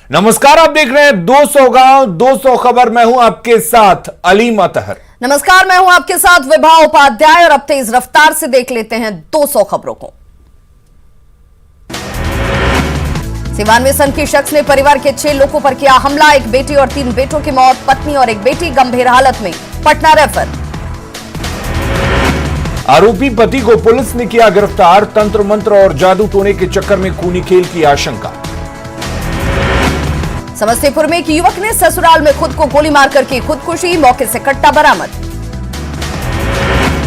नमस्कार, आप देख रहे हैं 200 गांव 200 खबर। मैं हूं आपके साथ अलीम अतहर। नमस्कार, मैं हूं आपके साथ विभा उपाध्याय और अब तेज रफ्तार से देख लेते हैं 200 खबरों को। सिवान में सनकी शख्स ने परिवार के 6 लोगों पर किया हमला। एक बेटी और 3 बेटों की मौत, पत्नी और एक बेटी गंभीर हालत में, पटना रेफर। आरोपी पति को पुलिस ने किया गिरफ्तार। तंत्र मंत्र और जादू टोने के चक्कर में खूनी खेल की आशंका। समस्तीपुर में एक युवक ने ससुराल में खुद को गोली मारकर की खुदकुशी, मौके से कट्टा बरामद।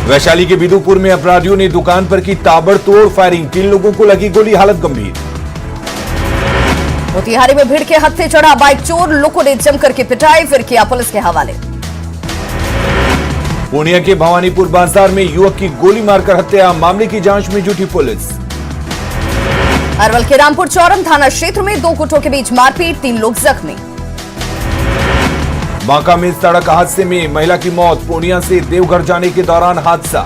वैशाली के बिदुपुर में अपराधियों ने दुकान पर की ताबड़तोड़ फायरिंग, 3 लोगों को लगी गोली, हालत गंभीर। मोतिहारी में भीड़ के हत्थे चढ़ा बाइक चोर, लोगों ने जमकर की पिटाई, फिर किया पुलिस के हवाले। पूर्णिया के भवानीपुर बाजार में युवक की गोली मारकर हत्या, मामले की जांच में जुटी पुलिस। अरवल के रामपुर चौरम थाना क्षेत्र में 2 गुटों के बीच मारपीट, 3 लोग जख्मी। बांका में सड़क हादसे में महिला की मौत, पूर्णिया से देवघर जाने के दौरान हादसा।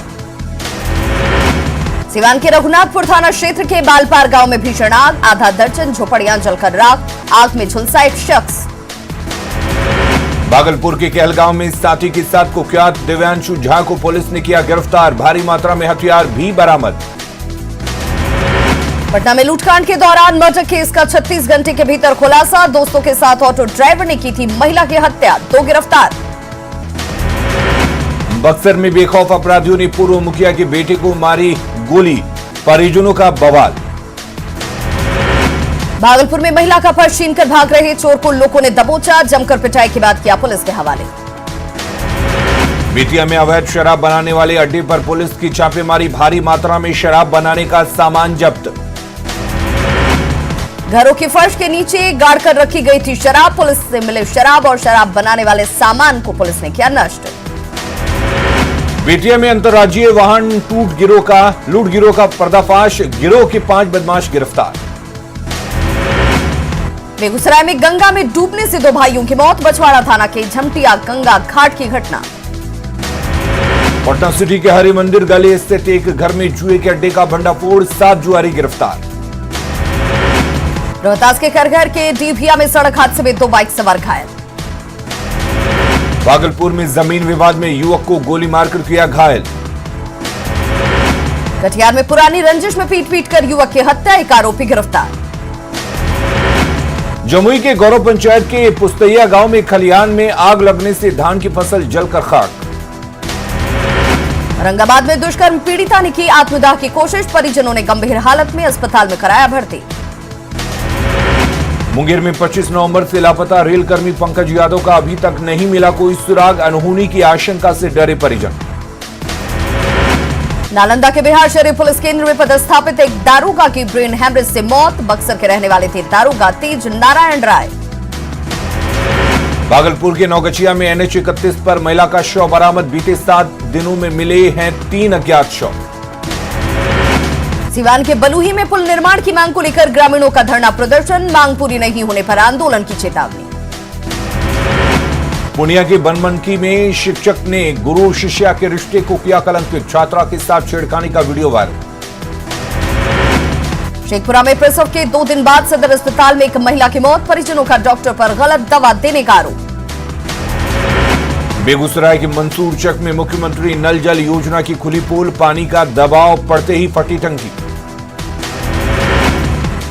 सिवान के रघुनाथपुर थाना क्षेत्र के बालपार गांव में भीषण आग, आधा दर्जन झोपड़ियां जलकर राख, आग में झुलसा एक शख्स। भागलपुर के कहलगांव में साथी के साथ कुख्यात दिव्यांशु झा को पुलिस ने किया गिरफ्तार, भारी मात्रा में हथियार भी बरामद। पटना में लूटकांड के दौरान मर्डर केस का 36 घंटे के भीतर खुलासा, दोस्तों के साथ ऑटो ड्राइवर ने की थी महिला की हत्या, 2 गिरफ्तार। बक्सर में बेखौफ अपराधियों ने पूर्व मुखिया के बेटे को मारी गोली, परिजनों का बवाल। भागलपुर में महिला का पर्स छीनकर भाग रहे चोर को लोगों ने दबोचा, जमकर पिटाई के बाद किया पुलिस के हवाले। बेतिया में अवैध शराब बनाने वाले अड्डे पर पुलिस की छापेमारी, भारी मात्रा में शराब बनाने का सामान जब्त। घरों की फर्श के नीचे गाड़कर रखी गई थी शराब, पुलिस से मिले शराब और शराब बनाने वाले सामान को पुलिस ने किया नष्ट। बेतिया में अंतर्राज्यीय वाहन लूट गिरोह का पर्दाफाश, गिरोह के 5 बदमाश गिरफ्तार। बेगूसराय में गंगा में डूबने से 2 भाइयों की मौत, बछवाड़ा थाना के झमटिया गंगा घाट की घटना। पटना सिटी के हरि मंदिर गली स्थित एक घर में जुए के अड्डे का भंडाफोड़, 7 जुआरी गिरफ्तार। रोहतास के करघर के डीभिया में सड़क हादसे में 2 बाइक सवार घायल। भागलपुर में जमीन विवाद में युवक को गोली मारकर किया घायल। कटिहार में पुरानी रंजिश में पीट कर युवक की हत्या, एक आरोपी गिरफ्तार। जमुई के गौरव पंचायत के पुस्तैया गांव में खलिहान में आग लगने से धान की फसल जलकर खाक। औरंगाबाद में दुष्कर्म पीड़िता ने की आत्मदाह की कोशिश, परिजनों ने गंभीर हालत में अस्पताल में कराया भर्ती। मुंगेर में 25 नवंबर से लापता रेल कर्मी पंकज यादव का अभी तक नहीं मिला कोई सुराग, अनहोनी की आशंका से डरे परिजन। नालंदा के बिहार शरीफ पुलिस केंद्र में पदस्थापित एक दारोगा की ब्रेन हैमरेज से मौत, बक्सर के रहने वाले थे दारोगा तेज नारायण राय। भागलपुर के नौगछिया में NH 31 पर महिला का शव बरामद, बीते 7 दिनों में मिले हैं 3 अज्ञात शव। सिवान के बलूही में पुल निर्माण की मांग को लेकर ग्रामीणों का धरना प्रदर्शन, मांग पूरी नहीं होने पर आंदोलन की चेतावनी। पूर्णिया के बनमनकी में शिक्षक ने गुरु शिष्या के रिश्ते को किया कलंकित, छात्रा के साथ छेड़खानी का वीडियो वायरल। शेखपुरा में प्रसव के 2 दिन बाद सदर अस्पताल में एक महिला की मौत, परिजनों का डॉक्टर पर गलत दवा देने का आरोप। बेगूसराय के मंसूरचक में मुख्यमंत्री नल जल योजना की खुली पोल, पानी का दबाव पड़ते ही फटी टंकी।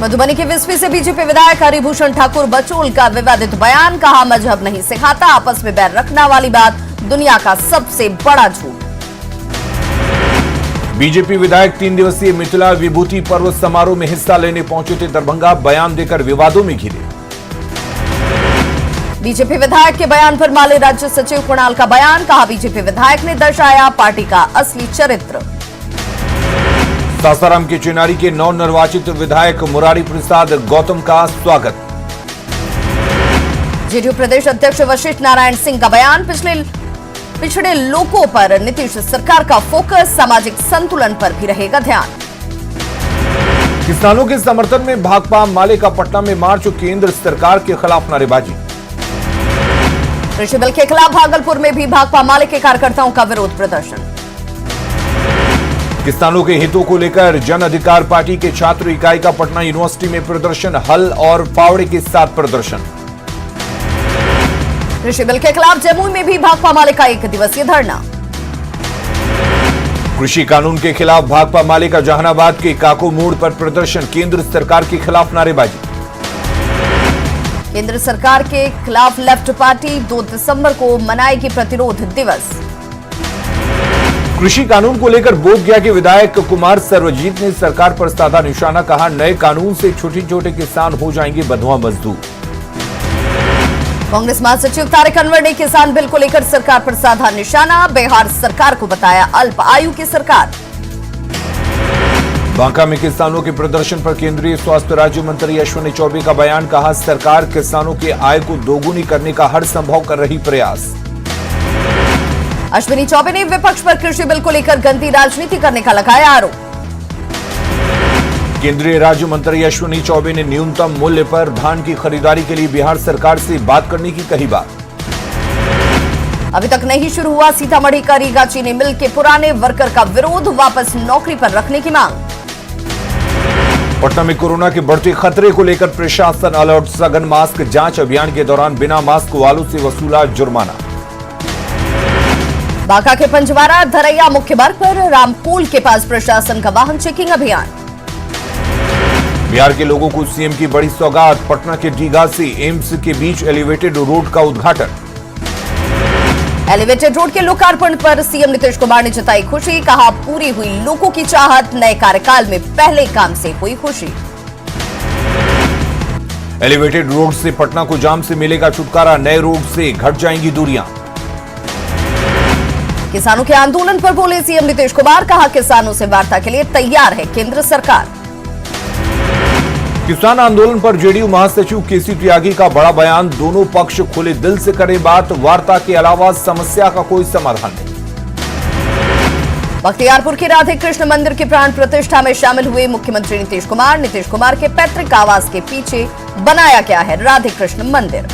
मधुबनी के विस्फी से बीजेपी विधायक हरिभूषण ठाकुर बचोल का विवादित बयान, कहा मजहब नहीं सिखाता, आपस में बैर रखना वाली बात दुनिया का सबसे बड़ा झूठ। बीजेपी विधायक 3 दिवसीय मिथिला विभूति पर्व समारोह में हिस्सा लेने पहुंचे थे दरभंगा, बयान देकर विवादों में घिरे। बीजेपी विधायक के बयान पर माले राज्य सचिव कुणाल का बयान, कहा बीजेपी विधायक ने दर्शाया पार्टी का असली चरित्र। सासाराम के चिनारी के नवनिर्वाचित विधायक मुरारी प्रसाद गौतम का स्वागत। जेडीयू प्रदेश अध्यक्ष वशिष्ठ नारायण सिंह का बयान, पिछड़े लोगों पर नीतीश सरकार का फोकस, सामाजिक संतुलन पर भी रहेगा ध्यान। किसानों के समर्थन में भाकपा माले का पटना में मार्च, केंद्र सरकार के खिलाफ नारेबाजी। कृषि बिल के खिलाफ भागलपुर में भी भाकपा माले के कार्यकर्ताओं का विरोध प्रदर्शन। किसानों के हितों को लेकर जन अधिकार पार्टी के छात्र इकाई का पटना यूनिवर्सिटी में प्रदर्शन, हल और फावड़े के साथ प्रदर्शन। कृषि बिल के खिलाफ जमुई में भी भाकपा माले का 1 दिवसीय धरना। कृषि कानून के खिलाफ भाकपा माले का जहानाबाद के काको मोड़ पर प्रदर्शन, केंद्र सरकार के खिलाफ नारेबाजी। केंद्र सरकार के खिलाफ लेफ्ट पार्टी 2 दिसंबर को मनाएगी प्रतिरोध दिवस। कृषि कानून को लेकर बोधगया के विधायक कुमार सर्वजीत ने सरकार पर साधा निशाना, कहा नए कानून से छोटे छोटे किसान हो जाएंगे बंधुआ मजदूर। कांग्रेस महासचिव तारिक अनवर ने किसान बिल को लेकर सरकार पर साधा निशाना, बिहार सरकार को बताया अल्प आयु की सरकार। बांका में किसानों के प्रदर्शन पर केंद्रीय स्वास्थ्य राज्य मंत्री अश्विनी चौबे का बयान, कहा सरकार किसानों की आय को दोगुनी करने का हर संभव कर रही प्रयास। अश्विनी चौबे ने विपक्ष पर कृषि बिल को लेकर गंदी राजनीति करने का लगाया आरोप। केंद्रीय राज्य मंत्री अश्विनी चौबे ने न्यूनतम मूल्य पर धान की खरीदारी के लिए बिहार सरकार से बात करने की कही बात। अभी तक नहीं शुरू हुआ सीतामढ़ी का रीगा चीनी मिल के पुराने वर्कर का विरोध, वापस नौकरी पर रखने की मांग। पटना में कोरोना के बढ़ते खतरे को लेकर प्रशासन अलर्ट, सघन मास्क जांच अभियान के दौरान बिना मास्क वालों से वसूला जुर्माना। बांका के पंजवारा धरैया मुख्य मार्ग पर रामकोल के पास प्रशासन का वाहन चेकिंग अभियान। बिहार के लोगों को सीएम की बड़ी सौगात, पटना के दीघा से एम्स के बीच एलिवेटेड रोड का उद्घाटन। एलिवेटेड रोड के लोकार्पण पर सीएम नीतीश कुमार ने जताई खुशी, कहा पूरी हुई लोगों की चाहत, नए कार्यकाल में पहले काम से हुई खुशी। एलिवेटेड रोड से पटना को जाम से मिलेगा छुटकारा, नए रोड से घट जाएंगी दूरियां। किसानों के आंदोलन पर बोले सीएम नीतीश कुमार, कहा किसानों से वार्ता के लिए तैयार है केंद्र सरकार। किसान आंदोलन पर जेडीयू महासचिव केसी त्यागी का बड़ा बयान, दोनों पक्ष खुले दिल से करें बात, वार्ता के अलावा समस्या का कोई समाधान नहीं। बख्तियारपुर के राधे कृष्ण मंदिर की प्राण प्रतिष्ठा में शामिल हुए मुख्यमंत्री नीतीश कुमार। नीतीश कुमार के पैतृक आवास के पीछे बनाया गया है राधे कृष्ण मंदिर।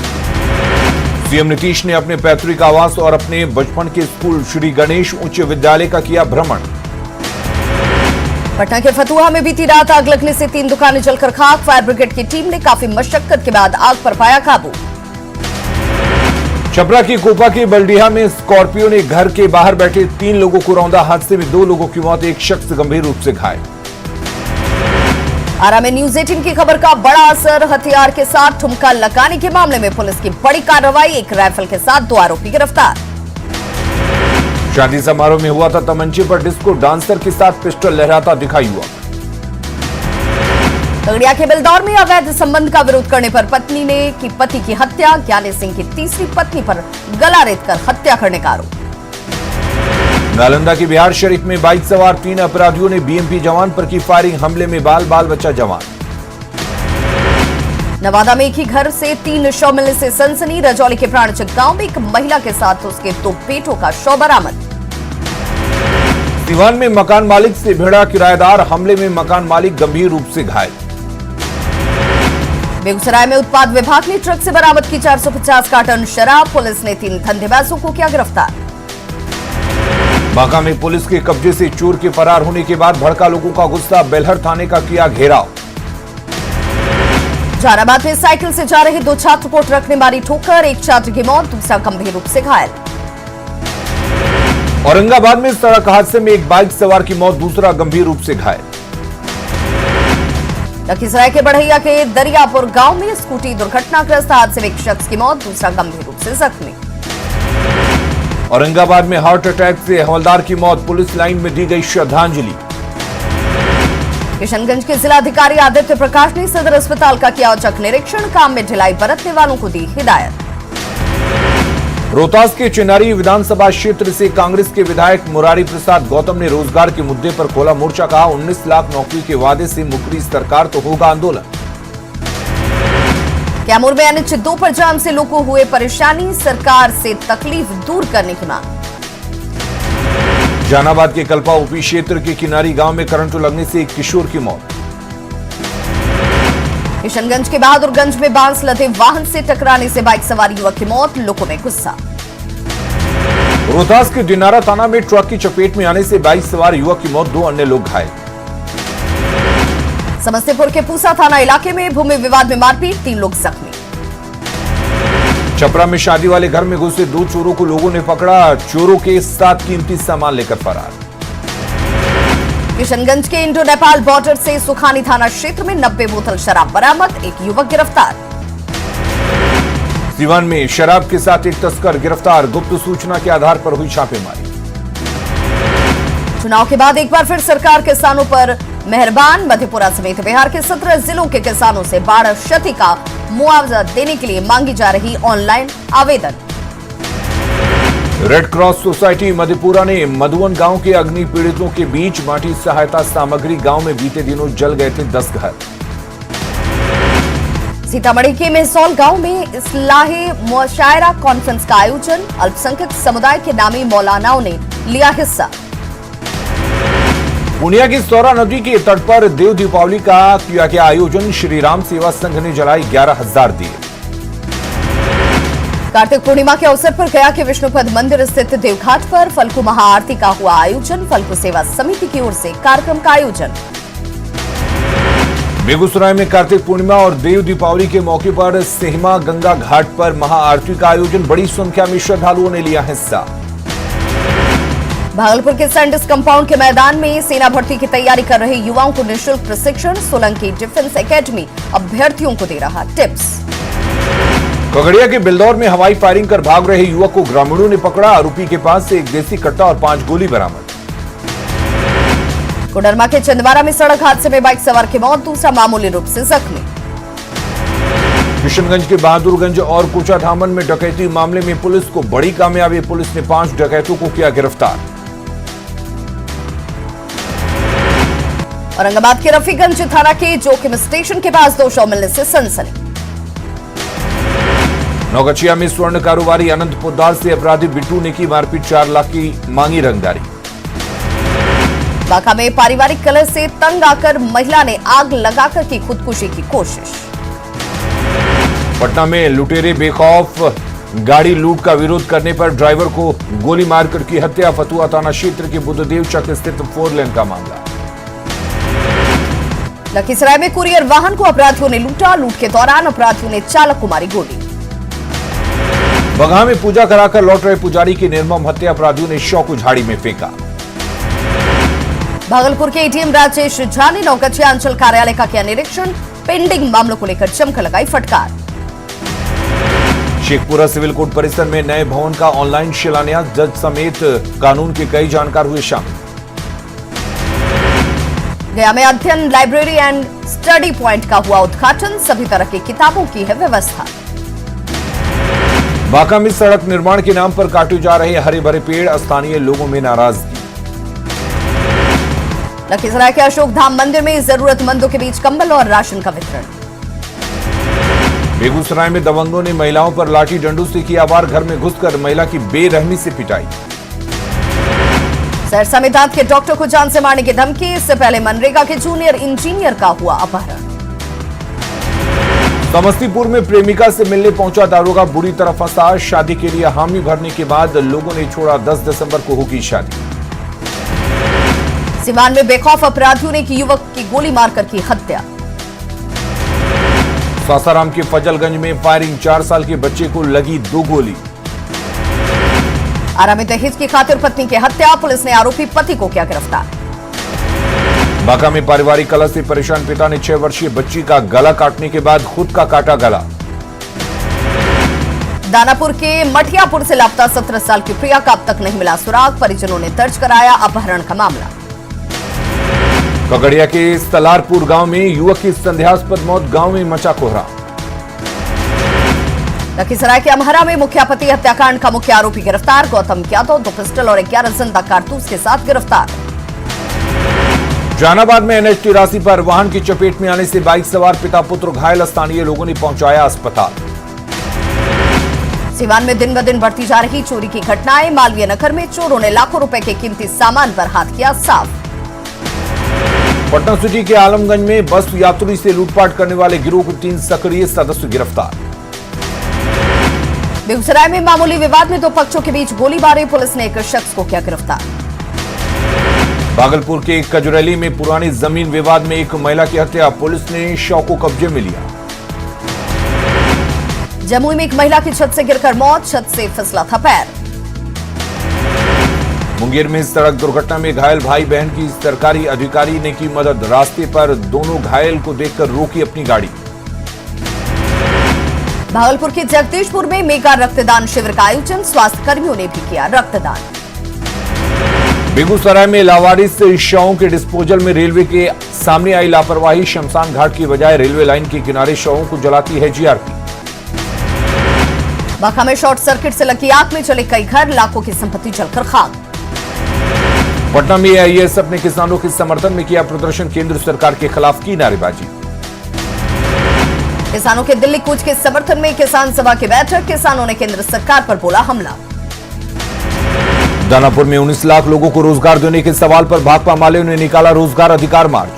सीएम नीतीश ने अपने पैतृक आवास और अपने बचपन के स्कूल श्री गणेश उच्च विद्यालय का किया भ्रमण। पटना के फतुहा में बीती रात आग लगने से 3 दुकानें जलकर खाक, फायर ब्रिगेड की टीम ने काफी मशक्कत के बाद आग पर पाया काबू। छपरा की कोपा के बलडीहा में स्कॉर्पियो ने घर के बाहर बैठे 3 लोगों को रौंदा, हादसे में 2 लोगों की मौत, एक शख्स गंभीर रूप से घायल। आरा में न्यूज 18 की खबर का बड़ा असर, हथियार के साथ ठुमका लगाने के मामले में पुलिस की बड़ी कार्रवाई, एक राइफल के साथ 2 आरोपी गिरफ्तार। शादी समारोह में हुआ था तमंचे पर डिस्को डांसर के साथ पिस्टल लहराता दिखा युवक। खगड़िया के बेलदौर में अवैध संबंध का विरोध करने पर पत्नी ने की पति की हत्या, ज्ञानी सिंह की तीसरी पत्नी पर गला रेतकर हत्या करने का आरोप। नालंदा के बिहार शरीफ में बाइक सवार 3 अपराधियों ने बीएमपी जवान पर की फायरिंग, हमले में बाल बच्चा जवान। नवादा में एक ही घर से 3 शव मिलने से सनसनी, रजौली के प्राणचक गांव में एक महिला के साथ उसके 2 बेटों का शव बरामद। सिवान में मकान मालिक से भिड़ा किराएदार, हमले में मकान मालिक गंभीर रूप से घायल। बेगूसराय में उत्पाद विभाग ने ट्रक से बरामद की 450 कार्टन शराब, पुलिस ने 3 धंधेबाजों को किया गिरफ्तार। बांका में पुलिस के कब्जे से चोर के फरार होने के बाद भड़का लोगों का गुस्सा, बेलहर थाने का किया घेराव। जहानाबाद में साइकिल से जा रहे 2 छात्र को ट्रक ने मारी ठोकर, एक छात्र की मौत, दूसरा गंभीर रूप से घायल। औरंगाबाद में सड़क हादसे में एक बाइक सवार की मौत, दूसरा गंभीर रूप से घायल। लखीसराय के बढ़ैया के दरियापुर गांव में स्कूटी दुर्घटनाग्रस्त, हादसे में एक शख्स की मौत, दूसरा गंभीर रूप से जख्मी। औरंगाबाद में हार्ट अटैक से हवलदार की मौत, पुलिस लाइन में दी गई श्रद्धांजलि। किशनगंज के जिलाधिकारी आदित्य प्रकाश ने सदर अस्पताल का किया औचक निरीक्षण, काम में ढिलाई बरतने वालों को दी हिदायत। रोहतास के चिनारी विधानसभा क्षेत्र से कांग्रेस के विधायक मुरारी प्रसाद गौतम ने रोजगार के मुद्दे पर खोला मोर्चा, कहा 19 लाख नौकरी के वादे से मुकरी सरकार तो होगा आंदोलन। कैमूर में NH 2 पर जाम से लोगों हुए परेशानी, सरकार से तकलीफ दूर करने की मांग। जहानाबाद के कल्पा ओपी क्षेत्र के किनारी गांव में करंट लगने से एक किशोर की मौत। किशनगंज के बहादुरगंज में बांस लदे वाहन से टकराने से बाइक सवार युवक की मौत, लोगों में गुस्सा। रोहतास के दिनारा थाना में ट्रक की चपेट में आने से बाइक सवार युवक की मौत, 2 अन्य लोग घायल। समस्तीपुर के पूसा थाना इलाके में भूमि विवाद में मारपीट, 3 लोग जख्मी। छपरा में शादी वाले घर में घुसे 2 चोरों को लोगों ने पकड़ा, चोरों के साथ कीमती सामान लेकर फरार। किशनगंज के इंडो नेपाल बॉर्डर से सुखानी थाना क्षेत्र में 90 बोतल शराब बरामद, 1 युवक गिरफ्तार। सीवान में शराब के साथ 1 तस्कर गिरफ्तार, गुप्त सूचना के आधार पर हुई छापेमारी। चुनाव के बाद एक बार फिर सरकार किसानों पर मेहरबान, मधेपुरा समेत बिहार के 17 जिलों के किसानों से बाढ़ क्षति का मुआवजा देने के लिए मांगी जा रही ऑनलाइन आवेदन। रेड क्रॉस सोसाइटी मधेपुरा ने मधुवन गांव के अग्नि पीड़ितों के बीच बांटी सहायता सामग्री। गांव में बीते दिनों जल गए थे 10 घर। सीतामढ़ी के मेहसौल गांव में इस्लाहे मुशायरा कॉन्फ्रेंस का आयोजन, अल्पसंख्यक समुदाय के नामी मौलानाओं ने लिया हिस्सा। पूर्णिया की सौरा नदी के तट पर देव दीपावली का किया गया आयोजन, श्री राम सेवा संघ ने जलाई 11,000 दिए। कार्तिक पूर्णिमा के अवसर पर गया के विष्णुपद मंदिर स्थित देवघाट पर फल्गु महाआरती का हुआ आयोजन, फल्गु सेवा समिति की ओर से कार्यक्रम का आयोजन। बेगूसराय में कार्तिक पूर्णिमा और देव दीपावली के मौके पर सेहमा गंगा घाट पर महाआरती का आयोजन, बड़ी संख्या में श्रद्धालुओं ने लिया हिस्सा। भागलपुर के सैंडिस कंपाउंड के मैदान में सेना भर्ती की तैयारी कर रहे युवाओं को निःशुल्क प्रशिक्षण, सोलंकी डिफेंस एकेडमी अभ्यर्थियों को दे रहा टिप्स। खगड़िया के बिल्दौर में हवाई फायरिंग कर भाग रहे युवक को ग्रामीणों ने पकड़ा, आरोपी के पास से 1 देसी कट्टा और 5 गोली बरामद। कोडरमा के चंदवारा में सड़क हादसे में बाइक सवार की मौत, दूसरा मामूली रूप से जख्मी। किशनगंज के बहादुरगंज और कोचाधामन में डकैती मामले में पुलिस को बड़ी कामयाबी, पुलिस ने 5 डकैतों को किया गिरफ्तार। औरंगाबाद के रफीगंज थाना के जोखिम स्टेशन के पास 2 शव मिलने से सनसनी। नौगछिया में स्वर्ण कारोबारी अनंत पोद्दार से अपराधी बिट्टू ने की मारपीट, 4 लाख की मांगी रंगदारी। बांका में पारिवारिक कलह से तंग आकर महिला ने आग लगाकर की खुदकुशी की कोशिश। पटना में लुटेरे बेखौफ गाड़ी लूट का विरोध करने पर ड्राइवर को गोली मारकर की हत्या, फतुहा थाना क्षेत्र के बुद्धदेव चक स्थित 4 लेन का मामला। लखीसराय में कुरियर वाहन को अपराधियों ने लूटा, लूट के दौरान अपराधियों ने चालक को मारी गोली। बगहा में पूजा कराकर लौट रहे पुजारी की निर्मम हत्या, अपराधियों ने शव को झाड़ी में फेंका। भागलपुर के एडीएम राजेश झा ने नौगछिया अंचल कार्यालय का किया निरीक्षण, पेंडिंग मामलों को लेकर जमकर लगाई फटकार। शेखपुरा सिविल कोर्ट परिसर में नए भवन का ऑनलाइन शिलान्यास, जज समेत कानून के कई जानकार हुए शामिल। गया में अध्ययन लाइब्रेरी एंड स्टडी पॉइंट का हुआ उद्घाटन, सभी तरह की किताबों की है व्यवस्था। बांका में सड़क निर्माण के नाम पर काटे जा रहे हरे भरे पेड़, स्थानीय लोगों में नाराजगी। लखीसराय के अशोक धाम मंदिर में जरूरतमंदों के बीच कंबल और राशन का वितरण। बेगूसराय में दबंगों ने महिलाओं पर लाठी डंडों से किया वार, घर में घुसकर महिला की बेरहमी से पिटाई। सहरसा में दांत के डॉक्टर को जान से मारने की धमकी, इससे पहले मनरेगा के जूनियर इंजीनियर का हुआ अपहरण। समस्तीपुर में प्रेमिका से मिलने पहुंचा दारोगा बुरी तरह फंसा, शादी के लिए हामी भरने के बाद लोगों ने छोड़ा, 10 दिसंबर को होगी शादी। सीवान में बेखौफ अपराधियों ने एक युवक की गोली मारकर की हत्या। सासाराम के फजलगंज में फायरिंग, 4 साल के बच्चे को लगी 2 गोली। आरा में दहेज की खातिर पत्नी की हत्या, पुलिस ने आरोपी पति को किया गिरफ्तार। बांका में पारिवारिक कलह से परेशान पिता ने 6 वर्षीय बच्ची का गला काटने के बाद खुद का काटा गला। दानापुर के मठियापुर से लापता 17 साल की प्रिया का अब तक नहीं मिला सुराग, परिजनों ने दर्ज कराया अपहरण का मामला। खगड़िया के सलारपुर गांव में युवक की संदेहास्पद मौत, गांव में मचा कोहरा। लखीसराय के अमहरा में मुखियापति हत्याकांड का मुख्य आरोपी गिरफ्तार, गौतम यादव 2 पिस्टल और 11 जिंदा कारतूस के साथ गिरफ्तार। जहानाबाद में NH 83 पर वाहन की चपेट में आने से बाइक सवार पिता पुत्र घायल, स्थानीय लोगों ने पहुंचाया अस्पताल। सीवान में दिन ब दिन बढ़ती जा रही चोरी की घटनाएं, मालवीय नगर में चोरों ने लाखों रुपए के कीमती सामान पर हाथ किया साफ। पटना सिटी के आलमगंज में बस यात्री से लूटपाट करने वाले गिरोह के 3 सक्रिय सदस्य गिरफ्तार। बेगूसराय में मामूली विवाद में दो पक्षों के बीच गोलीबारी, पुलिस ने एक शख्स को किया गिरफ्तार। भागलपुर के कजरैली में पुरानी जमीन विवाद में एक महिला की हत्या, पुलिस ने शव को कब्जे में लिया। जमुई में एक महिला की छत से गिरकर मौत, छत से फिसला था पैर। मुंगेर में सड़क दुर्घटना में घायल भाई बहन की सरकारी अधिकारी ने की मदद, रास्ते पर दोनों घायल को देखकर रोकी अपनी गाड़ी। भागलपुर के जगदीशपुर में मेगा रक्तदान शिविर का आयोजन, स्वास्थ्य कर्मियों ने भी किया रक्तदान। बेगूसराय में लावारिस शवों के डिस्पोजल में रेलवे के सामने आई लापरवाही, शमशान घाट की बजाय रेलवे लाइन के किनारे शवों को जलाती है जीआरपी। बांका में शॉर्ट सर्किट से लगी आग में चले कई घर, लाखों की संपत्ति जलकर खाक। पटना में एआईएसएफ ने किसानों के समर्थन में किया प्रदर्शन, केंद्र सरकार के खिलाफ की नारेबाजी। किसानों के दिल्ली कूच के समर्थन में किसान सभा की बैठक, किसानों ने केंद्र सरकार पर बोला हमला। दानापुर में 19 लाख लोगों को रोजगार देने के सवाल पर भाकपा माले ने निकाला रोजगार अधिकार मार्च।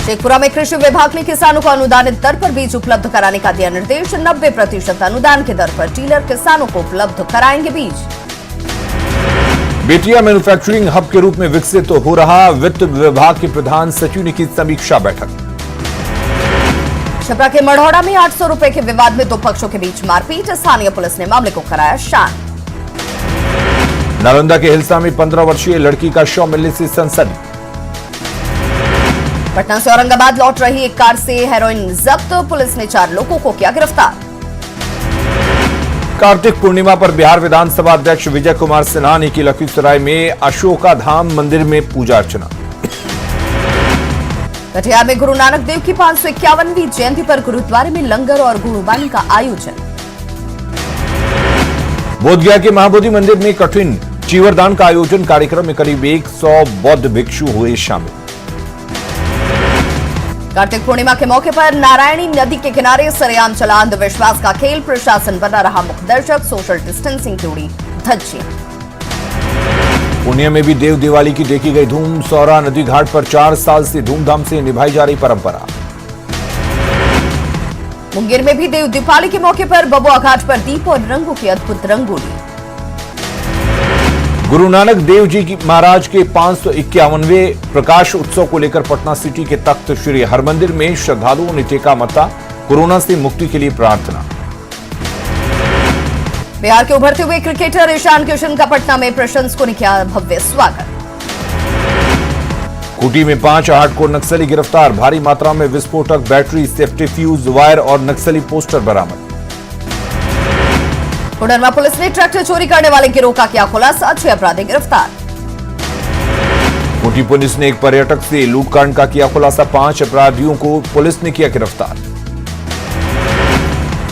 शेखपुरा में कृषि विभाग ने किसानों को अनुदानित दर पर बीज उपलब्ध कराने का दिया निर्देश, 90% अनुदान की दर पर डीलर किसानों को उपलब्ध कराएंगे बीज। बेटिया मैन्युफैक्चरिंग हब के रूप में विकसित हो रहा, वित्त विभाग के प्रधान सचिव ने की समीक्षा बैठक। छपरा के मढ़ौड़ा में 800 रुपए के विवाद में दो पक्षों के बीच मारपीट, स्थानीय पुलिस ने मामले को कराया शांत। नालंदा के हिलसा में 15 वर्षीय लड़की का शव मिलने से सनसनी। पटना से औरंगाबाद लौट रही एक कार से हेरोइन जब्त, पुलिस ने 4 लोगों को किया गिरफ्तार। कार्तिक पूर्णिमा पर बिहार विधानसभा अध्यक्ष विजय कुमार सिन्हा ने की लखीसराय में अशोका धाम मंदिर में पूजा अर्चना। कटिहार में गुरु नानक देव की 551वीं जयंती पर गुरुद्वारे में लंगर और गुरुबानी का आयोजन। बोधगया के महाबोधि मंदिर में कठिन चीवरदान का आयोजन, कार्यक्रम में करीब 100 बौद्ध भिक्षु हुए शामिल। कार्तिक पूर्णिमा के मौके पर नारायणी नदी के किनारे सरेआम चला अंधविश्वास का खेल, प्रशासन बना रहा मुखदर्शक, सोशल डिस्टेंसिंग की उड़ी धज्जियां। पूर्णिया में भी देव दिवाली की देखी गई धूम, सौरा नदी घाट पर 4 साल से धूमधाम से निभाई जा रही परंपरा। मुंगेर में भी देव दीपावली के मौके पर बबुआ घाट पर दीप और रंगों की अद्भुत रंगोली। गुरु नानक देव जी की महाराज के 551वें प्रकाश उत्सव को लेकर पटना सिटी के तख्त श्री हरमंदिर में श्रद्धालुओं ने टेका मत्था, कोरोना से मुक्ति के लिए प्रार्थना। बिहार के उभरते हुए क्रिकेटर ईशान किशन का पटना में प्रशंसकों ने किया भव्य स्वागत। खूंटी में 5 हार्डकोर नक्सली गिरफ्तार, भारी मात्रा में विस्फोटक, बैटरी, सेफ्टी फ्यूज, वायर और नक्सली पोस्टर बरामद। कोडरमा पुलिस ने ट्रैक्टर चोरी करने वाले गिरोह का किया खुलासा, 6 अपराधी गिरफ्तार। खूंटी पुलिस ने एक पर्यटक से लूटकांड का किया खुलासा, 5 अपराधियों को पुलिस ने किया गिरफ्तार।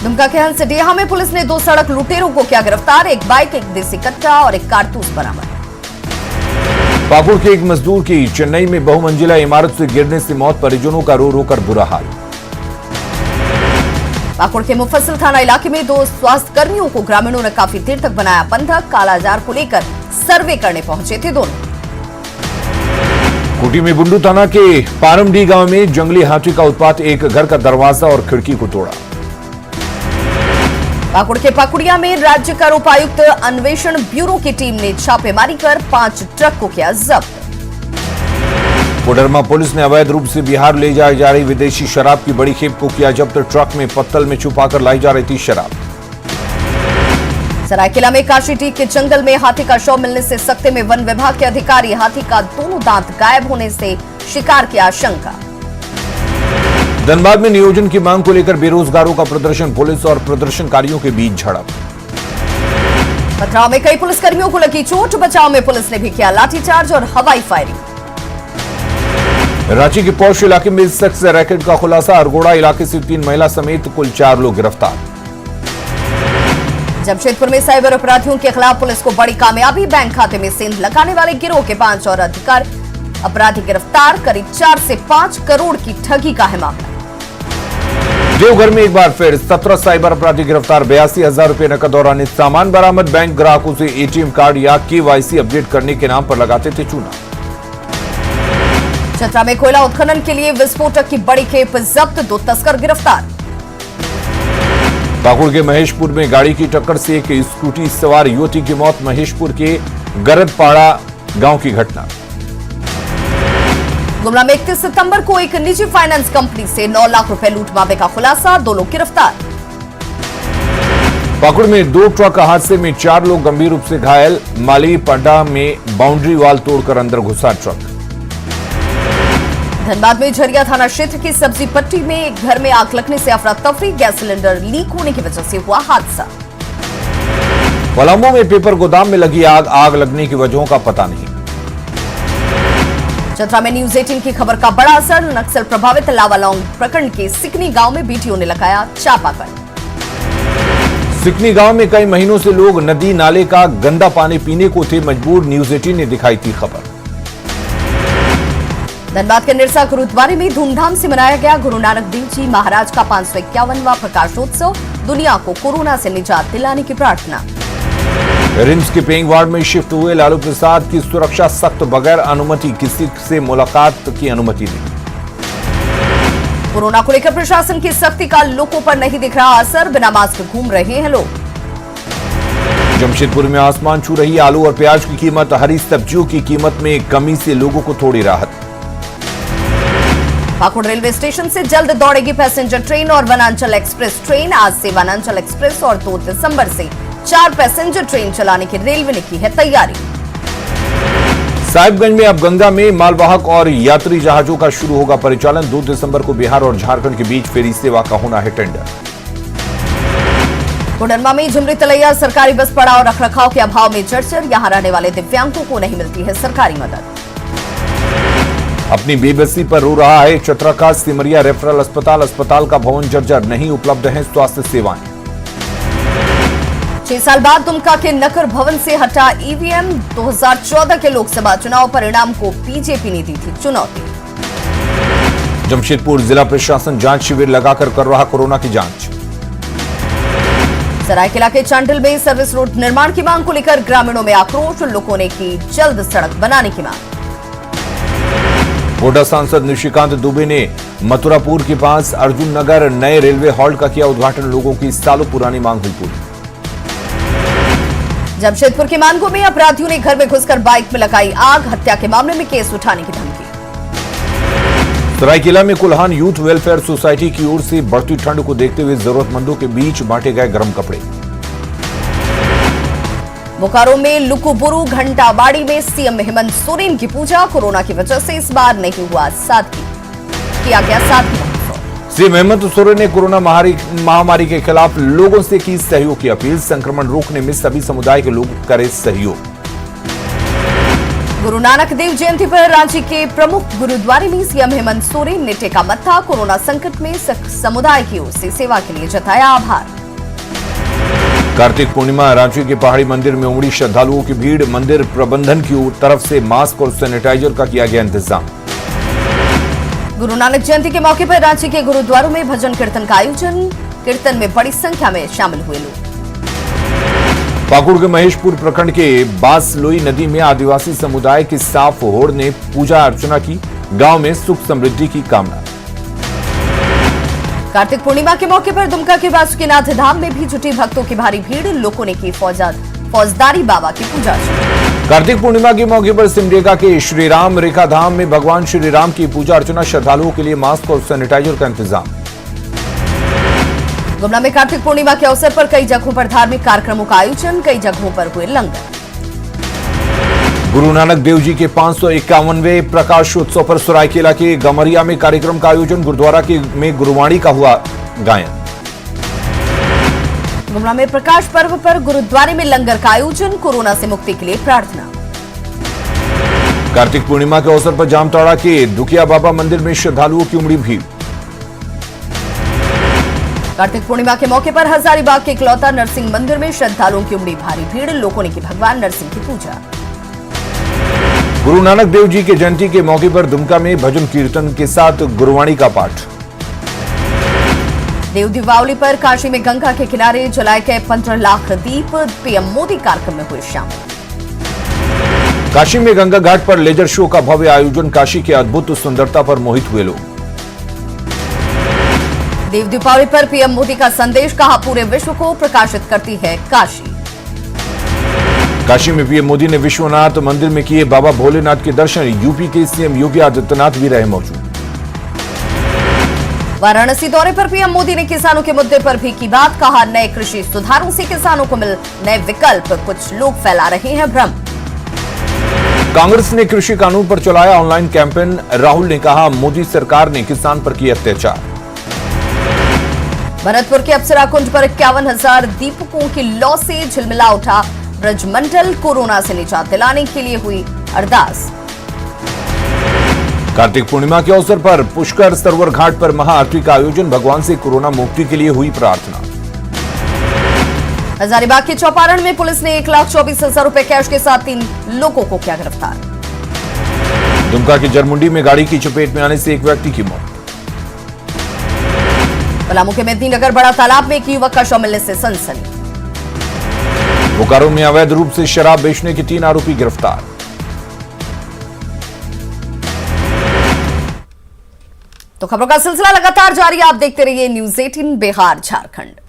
दुमका के हंसडीहा में पुलिस ने 2 सड़क लुटेरों को किया गिरफ्तार, एक बाइक, एक देसी कट्टा और एक कारतूस बरामद। पाकुड़ के एक मजदूर की चेन्नई में बहुमंजिला इमारत से गिरने से मौत, परिजनों का रो रो कर बुरा हाल। पाकुड़ के मुफस्सिल थाना इलाके में 2 स्वास्थ्य कर्मियों को ग्रामीणों ने काफी देर तक बनाया बंधक, कालाजार को लेकर सर्वे करने पहुंचे थे दोनों। खूंटी में बुंडू थाना के पारमडी गांव में जंगली हाथी का उत्पात, एक घर का दरवाजा और खिड़की को तोड़ा। पाकुड़ के पाकुड़िया में राज्य कर उपायुक्त अन्वेषण ब्यूरो की टीम ने छापेमारी कर 5 ट्रक को किया जब्त। कोडरमा पुलिस ने अवैध रूप से बिहार ले जाई जा रही विदेशी शराब की बड़ी खेप को किया जब्त, ट्रक में पत्तल में छुपाकर लाई जा रही थी शराब। सरायकेला में काशीटीक के जंगल में हाथी का शव मिलने से सख्ते में वन विभाग के अधिकारी, हाथी का दोनों दांत गायब होने से शिकार की आशंका। धनबाद में नियोजन की मांग को लेकर बेरोजगारों का प्रदर्शन, पुलिस और प्रदर्शनकारियों के बीच झड़प। पथराव में कई पुलिसकर्मियों को लगी चोट, बचाव में पुलिस ने भी किया लाठीचार्ज और हवाई फायरिंग। रांची के पौष इलाके में सेक्स रैकेट का खुलासा, अरगोड़ा इलाके से 3 महिला समेत कुल 4 लोग गिरफ्तार। जमशेदपुर में साइबर अपराधियों के खिलाफ पुलिस को बड़ी कामयाबी, बैंक खाते में सेंध लगाने वाले गिरोह के 5 और अपराधी गिरफ्तार, करीब 4 से 5 करोड़ की ठगी का है मामला। देवघर में एक बार फिर 17 साइबर अपराधी गिरफ्तार, 82,000 रुपए नकद और अन्य सामान बरामद, बैंक ग्राहकों से एटीएम कार्ड या केवाईसी अपडेट करने के नाम पर लगाते थे चूना। चतरा में कोयला उत्खनन के लिए विस्फोटक की बड़ी खेप जब्त, 2 तस्कर गिरफ्तार। पाकुड़ के महेशपुर में गाड़ी की टक्कर से एक स्कूटी सवार युवती की मौत। महेशपुर के गरदपाड़ा गांव की घटना। गुमला में 31 सितंबर को एक निजी फाइनेंस कंपनी से 9 लाख रुपए लूट मामले का खुलासा, 2 लोग गिरफ्तार। पाकुड़ में 2 ट्रक हादसे में 4 लोग गंभीर रूप से घायल। माली पड्डा में बाउंड्री वाल तोड़कर अंदर घुसा ट्रक। धनबाद में झरिया थाना क्षेत्र की सब्जी पट्टी में एक घर में आग लगने से अफरा तफरी, गैस सिलेंडर लीक होने की वजह से हुआ हादसा। पलामू में पेपर गोदाम में लगी आग लगने की वजहों का पता नहीं। चतरा में न्यूज 18 की खबर का बड़ा असर, नक्सल प्रभावित लावालौंग प्रखंड के सिकनी गांव में बीटीओ ने लगाया चापाकल। सिकनी गांव में कई महीनों से लोग नदी नाले का गंदा पानी पीने को थे मजबूर, न्यूज 18 ने दिखाई थी खबर। धनबाद के निरसा गुरुद्वारे में धूमधाम से मनाया गया गुरु नानक देव जी महाराज का 551वां प्रकाशोत्सव, दुनिया को कोरोना से निजात दिलाने की प्रार्थना। रिम्स के पेइंग वार्ड में शिफ्ट हुए लालू प्रसाद की सुरक्षा सख्त, बगैर अनुमति किसी से मुलाकात की अनुमति नहीं। कोरोना को लेकर प्रशासन की सख्ती का लोगों पर नहीं दिख रहा असर, बिना मास्क घूम रहे हैं लोग। जमशेदपुर में आसमान छू रही आलू और प्याज की कीमत, हरी सब्जियों की कीमत में कमी से लोगों को थोड़ी राहत। पाकुड़ रेलवे स्टेशन से जल्द दौड़ेगी पैसेंजर ट्रेन और वनांचल एक्सप्रेस ट्रेन। आज से वनांचल एक्सप्रेस और 2 दिसंबर से 4 पैसेंजर ट्रेन चलाने की रेलवे ने की है तैयारी। साहिबगंज में अब गंगा में मालवाहक और यात्री जहाजों का शुरू होगा परिचालन। 2 दिसंबर को बिहार और झारखंड के बीच फेरी सेवा का होना है टेंडर। कोडरमा में झुमरी तलैया सरकारी बस पड़ाव और रखरखाव के अभाव में जर्जर, यहां रहने वाले दिव्यांगों को नहीं मिलती है सरकारी मदद। अपनी बेबसी पर रो रहा है चतरा का सिमरिया रेफरल अस्पताल का भवन जर्जर, नहीं उपलब्ध है स्वास्थ्य सेवाएं। 6 साल बाद दुमका के नकर भवन से हटा ईवीएम, 2014 के लोकसभा चुनाव परिणाम को बीजेपी ने दी थी चुनौती। जमशेदपुर जिला प्रशासन जांच शिविर लगाकर कर रहा कोरोना की जांच। सरायकेला के चांडिल में सर्विस रोड निर्माण की मांग को लेकर ग्रामीणों में आक्रोश, लोगों ने की जल्द सड़क बनाने की मांग। गोड्डा सांसद निशिकांत दुबे ने मथुरापुर के पास अर्जुन नगर नए रेलवे हॉल्ट का किया उद्घाटन, लोगों की सालों पुरानी मांग हुई पूरी। जमशेदपुर के मानगो में अपराधियों ने घर में घुसकर बाइक में लगाई आग, हत्या के मामले में केस उठाने की धमकी। सरायकेला में कुल्हान यूथ वेलफेयर सोसाइटी की ओर से बढ़ती ठंड को देखते हुए जरूरतमंदों के बीच बांटे गए गर्म कपड़े। बोकारो में लुकुबुरु घंटाबाड़ी में सीएम हेमंत सोरेन की पूजा, कोरोना की वजह से इस बार नहीं हुआ सादगी, किया गया सादगी। सीएम हेमंत सोरेन ने कोरोना महामारी के खिलाफ लोगों से की सहयोग की अपील, संक्रमण रोकने में सभी समुदाय के लोग करें सहयोग। गुरु नानक देव जयंती पर रांची के प्रमुख गुरुद्वारे में सीएम हेमंत सोरेन ने टेका मत्था, कोरोना संकट में समुदाय की ओर से सेवा के लिए जताया आभार। कार्तिक पूर्णिमा, रांची के पहाड़ी मंदिर में उमड़ी श्रद्धालुओं की भीड़, मंदिर प्रबंधन की तरफ से मास्क और सैनिटाइजर का किया गया इंतजाम। गुरु नानक जयंती के मौके पर रांची के गुरुद्वारों में भजन कीर्तन का आयोजन, कीर्तन में बड़ी संख्या में शामिल हुए लोग। पाकुड़ के महेशपुर प्रखंड के बासलोई नदी में आदिवासी समुदाय की साफ होड़ ने पूजा अर्चना की, गांव में सुख समृद्धि की कामना। कार्तिक पूर्णिमा के मौके पर दुमका के बासुकीनाथ धाम में भी जुटी भक्तों की भारी भीड़, लोगों ने की फौजदारी बाबा की पूजा। कार्तिक पूर्णिमा के मौके पर सिमडेगा के श्रीराम रेखा धाम में भगवान श्री राम की पूजा अर्चना, श्रद्धालुओं के लिए मास्क और सैनिटाइजर का इंतजाम। गुमला में कार्तिक पूर्णिमा के अवसर पर कई जगहों पर धार्मिक कार्यक्रमों का आयोजन, कई जगहों पर हुए लंगर। गुरु नानक देव जी के 551वें प्रकाशोत्सव पर सरायकेला के गमरिया में कार्यक्रम का आयोजन, गुरुद्वारा में गुरुवाणी का हुआ गायन। गुमला में प्रकाश पर्व पर गुरुद्वारे में लंगर का आयोजन, कोरोना से मुक्ति के लिए प्रार्थना। कार्तिक पूर्णिमा के अवसर पर जामताड़ा के दुखिया बाबा मंदिर में श्रद्धालुओं की उमड़ी भीड़। कार्तिक पूर्णिमा के मौके पर हजारीबाग के इकलौता नरसिंह मंदिर में श्रद्धालुओं की उमड़ी भारी भीड़, लोगों ने की भगवान नरसिंह की पूजा। गुरु नानक देव जी के जयंती के मौके पर दुमका में भजन कीर्तन के साथ गुरुवाणी का पाठ। देव दीपावली पर काशी में गंगा के किनारे जलाए गए 15 लाख दीप, पीएम मोदी कार्यक्रम में हुए शामिल। काशी में गंगा घाट पर लेजर शो का भव्य आयोजन, काशी की अद्भुत सुंदरता पर मोहित हुए लोग। देव दीपावली पर पीएम मोदी का संदेश, कहा पूरे विश्व को प्रकाशित करती है काशी। काशी में पीएम मोदी ने विश्वनाथ मंदिर में किए बाबा भोलेनाथ के दर्शन। यूपी के सीएम योगी आदित्यनाथ भी रहे मौजूद। वाराणसी दौरे पर पीएम मोदी ने किसानों के मुद्दे पर भी की बात, कहा नए कृषि सुधारों से किसानों को मिल नए विकल्प, कुछ लोग फैला रहे हैं भ्रम। कांग्रेस ने कृषि कानून पर चलाया ऑनलाइन कैंपेन। राहुल ने कहा मोदी सरकार ने किसान पर किए अत्याचार। भरतपुर के अप्सरा कुंज पर 51,000 दीपकों की लौ से झिलमिला उठा ब्रजमंडल। कोरोना से निजात दिलाने के लिए हुई अरदास। कार्तिक पूर्णिमा के अवसर पर पुष्कर सरोवर घाट पर महाआरती का आयोजन। भगवान से कोरोना मुक्ति के लिए हुई प्रार्थना। हजारीबाग के चौपारण में पुलिस ने 1,24,000 रुपए कैश के साथ 3 लोगों को किया गिरफ्तार। दुमका के जरमुंडी में गाड़ी की चपेट में आने से एक व्यक्ति की मौत। पलामू के मेदिनीनगर बड़ा तालाब में एक युवक का शव मिलने से सनसनी। बोकारो में अवैध रूप से शराब बेचने के 3 आरोपी गिरफ्तार। तो खबरों का सिलसिला लगातार जारी, आप देखते रहिए न्यूज़ 18 बिहार झारखंड।